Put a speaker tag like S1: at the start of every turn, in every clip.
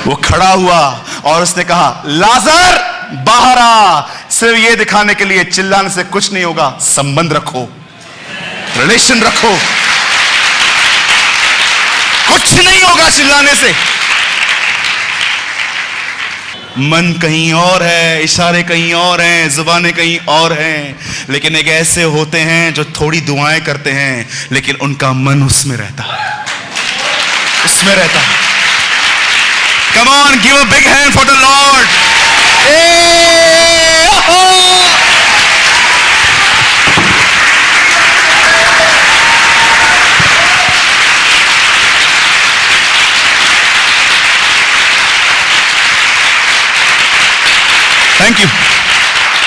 S1: वो खड़ा हुआ और उसने कहा, लाजर बाहर आ। सिर्फ ये दिखाने के लिए, चिल्लाने से कुछ नहीं होगा, संबंध रखो, रिलेशन रखो, कुछ नहीं होगा चिल्लाने से। मन कहीं और है, इशारे कहीं और हैं, जुबानें कहीं और हैं, लेकिन एक ऐसे होते हैं जो थोड़ी दुआएं करते हैं लेकिन उनका मन उसमें रहता है, उसमें रहता है। Come on, give a big hand for the Lord. Thank you.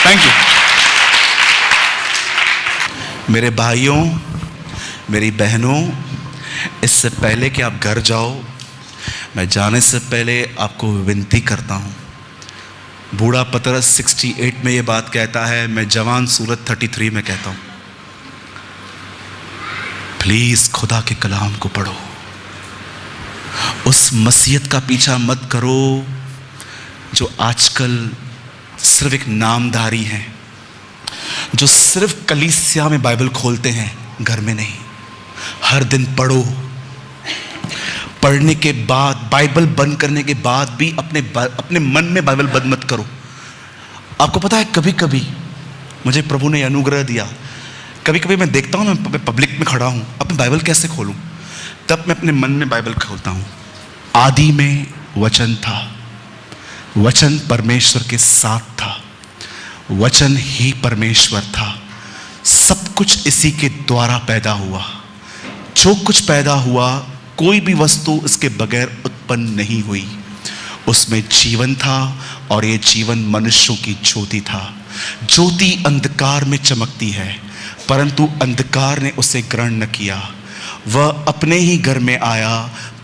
S1: Thank you. मेरे भाइयों, मेरी बहनों, इससे पहले कि आप घर जाओ, मैं जाने से पहले आपको विनती करता हूं। बूढ़ा पतरस 68 में यह बात कहता है, मैं जवान सूरत 33 में कहता हूं, प्लीज खुदा के कलाम को पढ़ो। उस मसीहत का पीछा मत करो जो आजकल सिर्फ एक नामधारी हैं, जो सिर्फ कलीसिया में बाइबल खोलते हैं, घर में नहीं। हर दिन पढ़ो। पढ़ने के बाद, बाइबल बंद करने के बाद भी अपने मन में बाइबल बंद मत करो। आपको पता है, कभी कभी मुझे प्रभु ने अनुग्रह दिया, कभी कभी मैं देखता हूं, मैं पब्लिक में खड़ा हूं, अब मैं बाइबल कैसे खोलूं? तब मैं अपने मन में बाइबल खोलता हूं। आदि में वचन था, वचन परमेश्वर के साथ था, वचन ही परमेश्वर था, सब कुछ इसी के द्वारा पैदा हुआ। जो कुछ पैदा हुआ, कोई भी वस्तु इसके बगैर उत्पन्न नहीं हुई। उसमें जीवन था और ये जीवन मनुष्यों की ज्योति था। ज्योति अंधकार में चमकती है, परंतु अंधकार ने उसे ग्रहण न किया। वह अपने ही घर में आया,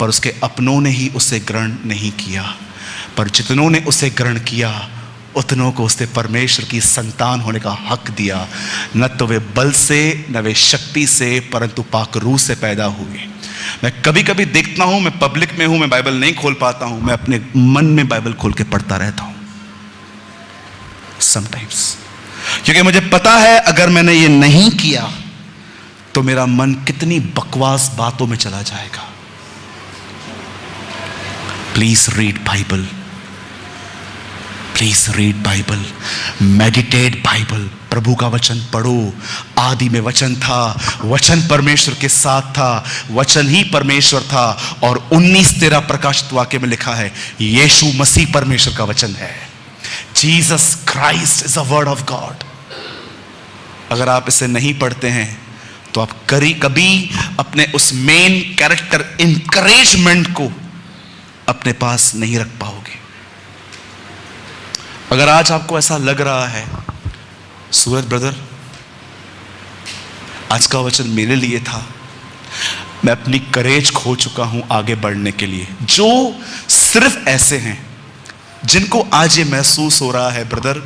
S1: पर उसके अपनों ने ही उसे ग्रहण नहीं किया। पर जितनों ने उसे ग्रहण किया, उतनों को उसने परमेश्वर की संतान होने का हक दिया। न तो वे बल से, न वे शक्ति से, परंतु पाक रूह से पैदा हुए। मैं कभी कभी देखता हूं, मैं पब्लिक में हूं, मैं बाइबल नहीं खोल पाता हूं, मैं अपने मन में बाइबल खोल के पढ़ता रहता हूं समटाइम्स, क्योंकि मुझे पता है अगर मैंने ये नहीं किया तो मेरा मन कितनी बकवास बातों में चला जाएगा। Please read Bible, please read Bible, meditate Bible. प्रभु का वचन पढ़ो। आदि में वचन था, वचन परमेश्वर के साथ था, वचन ही परमेश्वर था। और 19:13 प्रकाशित वाक्य में लिखा है, यीशु मसीह परमेश्वर का वचन है। Jesus Christ is the word of God. अगर आप इसे नहीं पढ़ते हैं तो आप कभी अपने उस मेन कैरेक्टर इंकरेजमेंट को अपने पास नहीं रख पाओगे। अगर आज आपको ऐसा लग रहा है, सूरज ब्रदर आज का वचन मेरे लिए था, मैं अपनी करेज खो चुका हूं आगे बढ़ने के लिए, जो सिर्फ ऐसे हैं जिनको आज ये महसूस हो रहा है, ब्रदर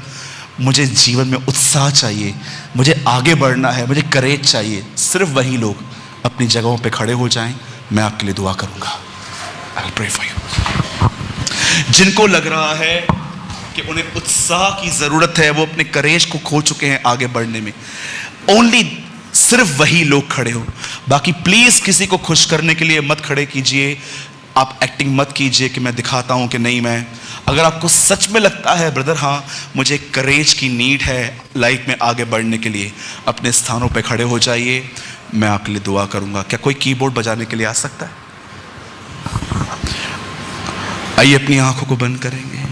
S1: मुझे जीवन में उत्साह चाहिए, मुझे आगे बढ़ना है, मुझे करेज चाहिए, सिर्फ वही लोग अपनी जगहों पे खड़े हो जाएं, मैं आपके लिए दुआ करूंगा। I will pray for you. जिनको लग रहा है कि उन्हें उत्साह की जरूरत है, वो अपने करेज को खो चुके हैं आगे बढ़ने में, ओनली सिर्फ वही लोग खड़े हो। बाकी प्लीज किसी को खुश करने के लिए मत खड़े कीजिए, आप एक्टिंग मत कीजिए कि मैं दिखाता हूं कि नहीं मैं। अगर आपको सच में लगता है ब्रदर हाँ मुझे करेज की नीड है लाइफ में आगे बढ़ने के लिए, अपने स्थानों पे खड़े हो जाइए, मैं आपके लिए दुआ करूंगा। क्या कोई कीबोर्ड बजाने के लिए आ सकता है? आइए अपनी आंखों को बंद करेंगे।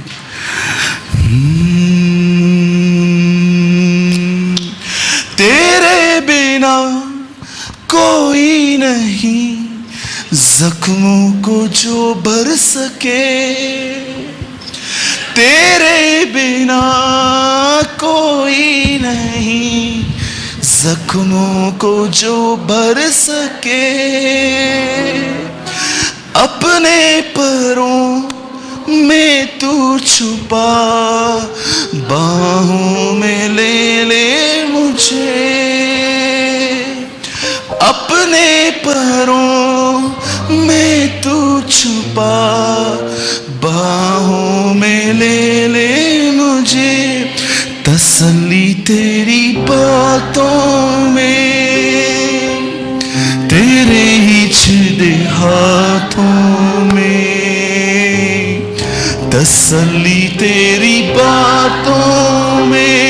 S1: तेरे बिना कोई नहीं जख्मों को जो भर सके, तेरे बिना कोई नहीं जख्मों को जो भर सके। अपने परों में तू छुपा, बाहों में ले ले मुझे, अपने परों में तू छुपा, बाहों में ले ले मुझे, तसल्ली तेरी बातों में, तेरे ही छिदे हाथों में, तसल्ली तेरी बातों में,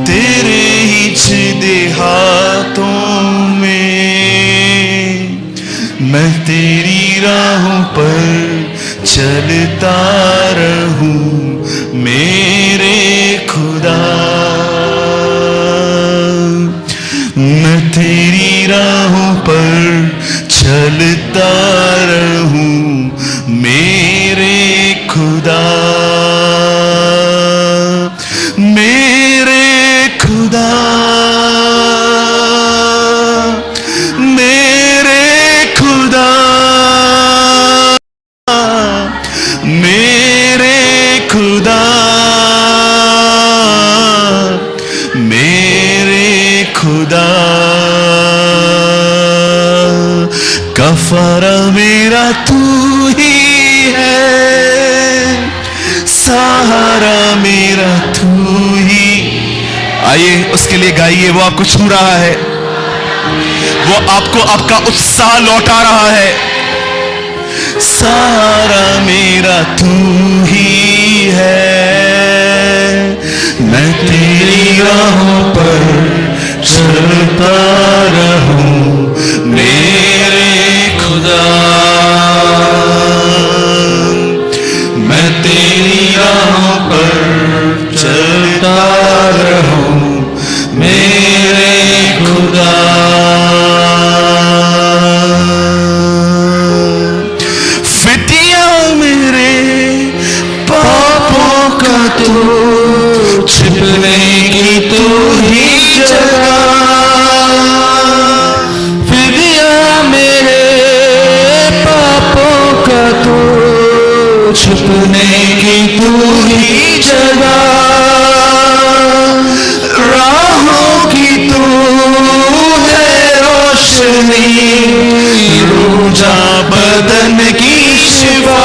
S1: तेरे ही छिदे हाथों में, मैं तेरी राहों पर चलता रहूं मेरे खुदा, मैं तेरी राहों पर चलता रहूं मेरे खुदा, मेरे खुदा, मेरे खुदा, मेरे खुदा, मेरे खुदा, कफारा मेरा तू ही है, सहारा मेरा तू ही। आइए उसके लिए गाइए, वो आपको छू रहा है, वो आपको आपका उत्साह लौटा रहा है। सहारा मेरा तू ही है, मैं तेरी राहों पर चलता रहूं मेरे खुदा, मैं तेरी राहों पर चलता रहूं मेरे खुदा। फिदिया मेरे पापों का तो छिपने की तू ही जगह, फिदिया मेरे पापों का तो छुपने की तू ही जगह, राहों की तू है रोशनी, रूजा बदन की शिफा,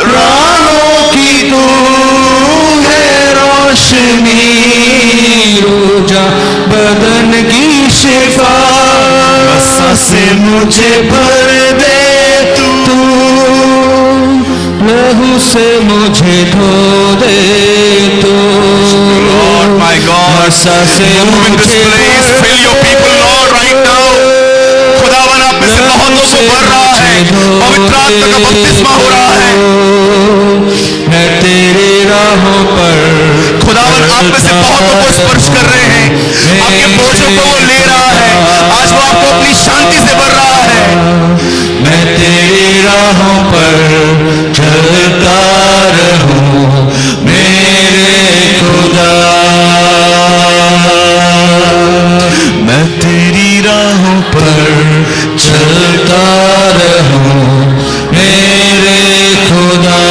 S1: राहों की तू है रोशनी, रूजा बदन की शिफा, बसा से मुझे भर दे तू, लहू से मुझे धो दे तू, Lord my God, बसा से मुझे fill your people Lord right now। खुदावन आप में से बहुतों को भर रहा है, पवित्र आत्मा का बपतिस्मा हो रहा है। मैं तेरी राहों पर, खुदावन आप में से बहुतों को स्पर्श कर रहे हैं, आपके बोझों को वो ले रहा है, आज वो आपको अपनी शांति से भर रहा है। मैं तेरी राहों पर चलता रहूं मेरे खुदा, मैं तेरी राहों पर चलता रहूं मेरे खुदा,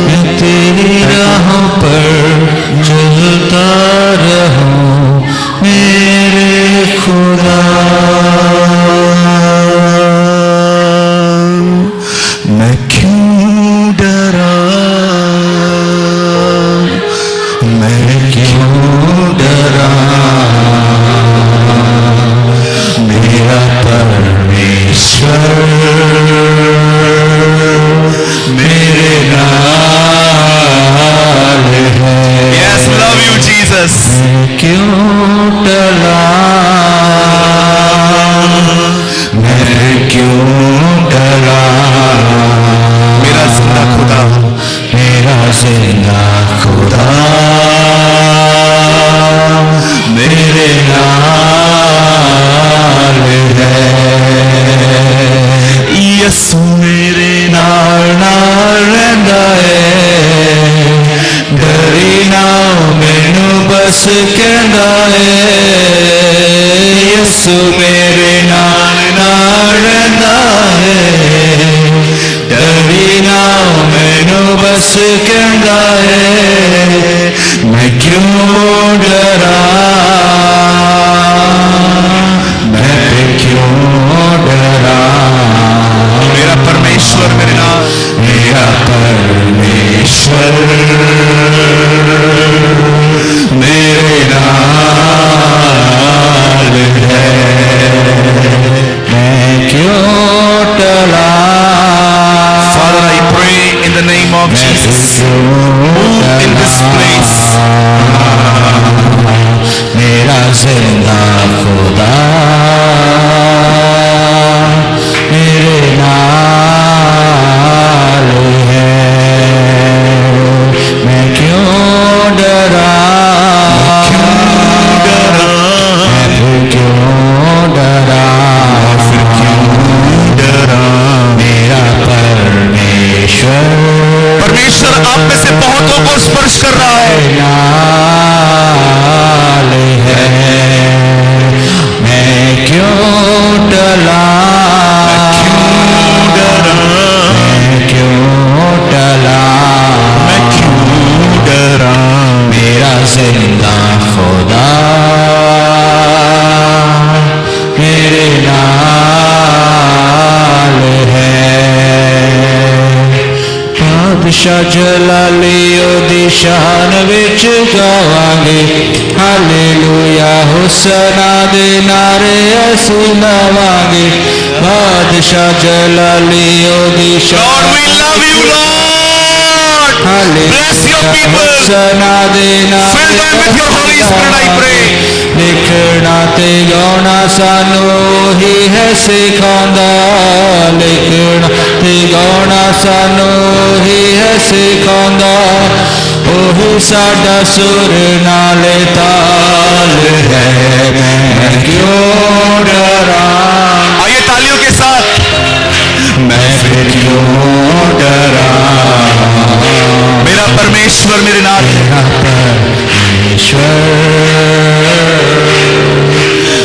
S1: मैं तेरी राहों पर चलता रहूं मेरे खुदा। मैं क्यों डरा, मैं क्यों डरा, मेरा परमेश्वर मेरे नाल है। Yes, love you Jesus। मैं क्यों डरा, मैं क्यों डरा, मेरा जिंदा खुदा, मेरा जिंदा खुदा मेरे नाल है। यसु मेरे नाल नाल रहिंदा है, डरी ना मैनू बस कहंदा है। यसु मेरे नाल नाल रहिंदा है, डरी ना मैनू बस कहंदा है। मैं क्यों डरा, मैं क्यों
S2: मेरे नाल है, मैं क्यों टला।
S1: Father, I pray in the name of Jesus, move in this place.
S2: मेरा जिंदा खुदा मेरे नाल है, मैं क्यों डरा, मैं क्यों डरा, मेरा परमेश्वर
S1: आप में से बहुतों को स्पर्श कर रहा है।
S2: नाल है, मैं क्यों टला, मैं क्यों टला, मैं क्यों डरा, मेरा जिंदा खुदा मेरे नाल है। बादशाह जलाली ओदी शान विच गावांगे, हालेलुया हुसना दे नारे असी लावांगे। बादशाह जलाली ओदी शान, हुसना दे नारे लिखना ते गाना सानू ही है सिखांदा, लिखना ते गाना सानू ही है सिखांदा। ओही साडा सुर नाले ताल है, मैं क्यों डरा।
S1: आइए तालियों के साथ।
S2: मैं फिर क्यों डरा,
S1: मेरा परमेश्वर मेरे नाल,
S2: मेरा परमेश्वर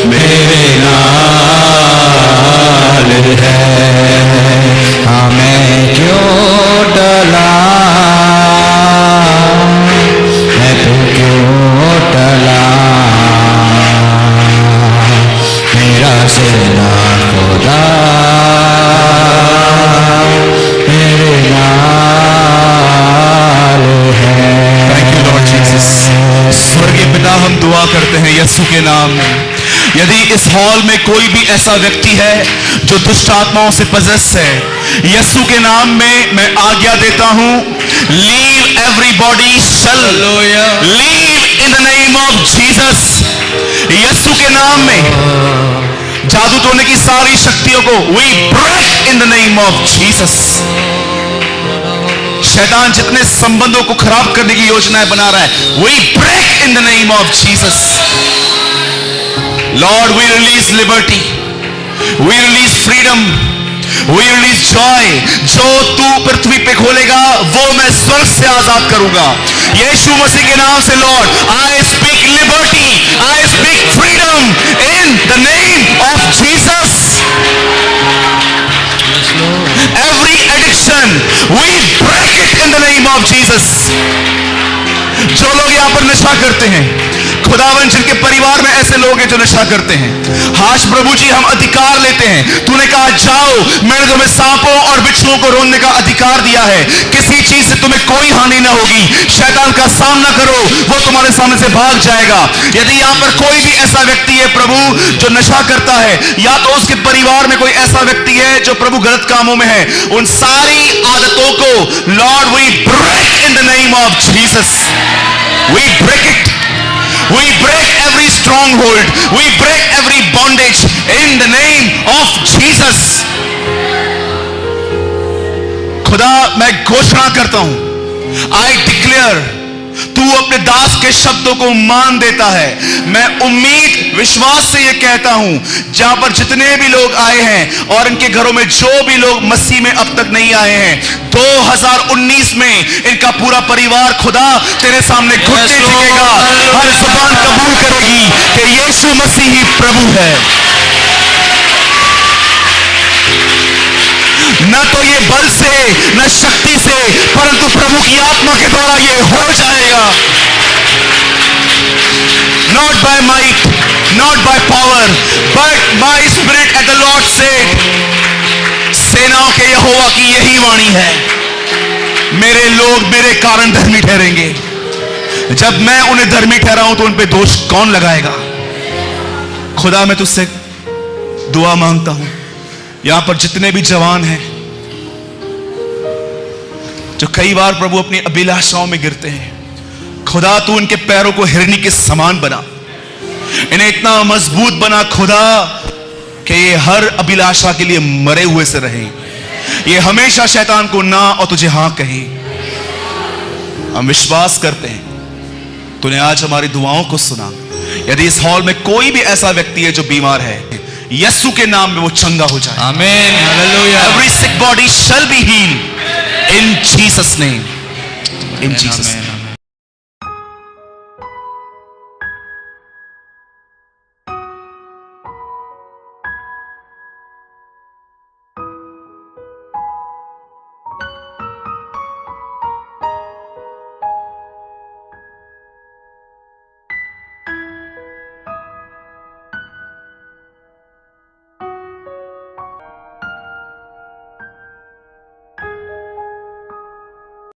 S2: मेरे नाल है। हाँ मैं क्यों डला, मैं तो क्यों टला, मेरा सेना खुदा मेरे नाल है।
S1: Thank you Lord Jesus. स्वर्गीय पिता, हम दुआ करते हैं यीशु के नाम में। यदि इस हॉल में कोई भी ऐसा व्यक्ति है जो दुष्ट आत्माओं से पजेस है, यीशु के नाम में मैं आज्ञा देता हूं, leave everybody shall leave in the name of Jesus. यीशु के नाम में जादू टोने की सारी शक्तियों को we break in the name of Jesus. शैतान जितने संबंधों को खराब करने की योजनाएं बना रहा है, we break in the name of Jesus. Lord, we release liberty, we release freedom, we release joy. जो तू पृथ्वी पे खोलेगा वो मैं स्वर्ग से आजाद करूंगा। यीशु मसीह के नाम से Lord, I speak liberty, I speak freedom in the name of Jesus. Every addiction, we break it in the name of Jesus. जो लोग यहां पर नशा करते हैं, खुदावन जिनके परिवार में ऐसे लोग हैं जो नशा करते हैं, हाश प्रभु जी हम अधिकार लेते हैं। तूने कहा जाओ, मैंने तुम्हें सांपों और बिच्छुओं को रोकने का अधिकार दिया है, किसी चीज से तुम्हें कोई हानि ना होगी। शैतान का सामना करो, वो तुम्हारे सामने से भाग जाएगा। यदि यहाँ पर कोई भी ऐसा व्यक्ति है प्रभु जो नशा करता है, या तो उसके परिवार में कोई ऐसा व्यक्ति है जो प्रभु गलत कामों में है, उन सारी आदतों को lord we break in the name of Jesus. We break it, we break every stronghold, we break every bondage in the name of Jesus. खुदा मैं घोषणा करता हूं, I declare, तू अपने दास के शब्दों को मान देता है। मैं उम्मीद विश्वास से ये कहता हूं, जहां पर जितने भी लोग आए हैं और इनके घरों में जो भी लोग मसीह में अब तक नहीं आए हैं, 2019 में इनका पूरा परिवार खुदा तेरे सामने घुटने टेकेगा, हर जुबान कबूल करेगी कि यीशु मसीह ही प्रभु है। न तो ये बल से न शक्ति से, परंतु प्रभु की आत्मा के द्वारा ये हो जाएगा। Not by might, not by power, but by spirit as the Lord said. सेनाओं के यहोवा की यही वाणी है। मेरे लोग मेरे कारण धर्मी ठहरेंगे। जब मैं उन्हें धर्मी ठहराऊं तो उन पे दोष कौन लगाएगा? खुदा मैं तुझसे दुआ मांगता हूं, यहां पर जितने भी जवान हैं जो कई बार प्रभु अपनी अभिलाषाओं में गिरते हैं, खुदा तू इनके पैरों को हिरनी के समान बना, इन्हें इतना मजबूत बना खुदा कि ये हर अभिलाषा के लिए मरे हुए से रहे, ये हमेशा शैतान को ना और तुझे हां कहे। हम विश्वास करते हैं तूने आज हमारी दुआओं को सुना। यदि इस हॉल में कोई भी ऐसा व्यक्ति है जो बीमार है, यीशु के नाम में वो चंगा हो जाए।
S2: आमीन, hallelujah.
S1: Every sick body shall be healed in Jesus name. In Jesus name.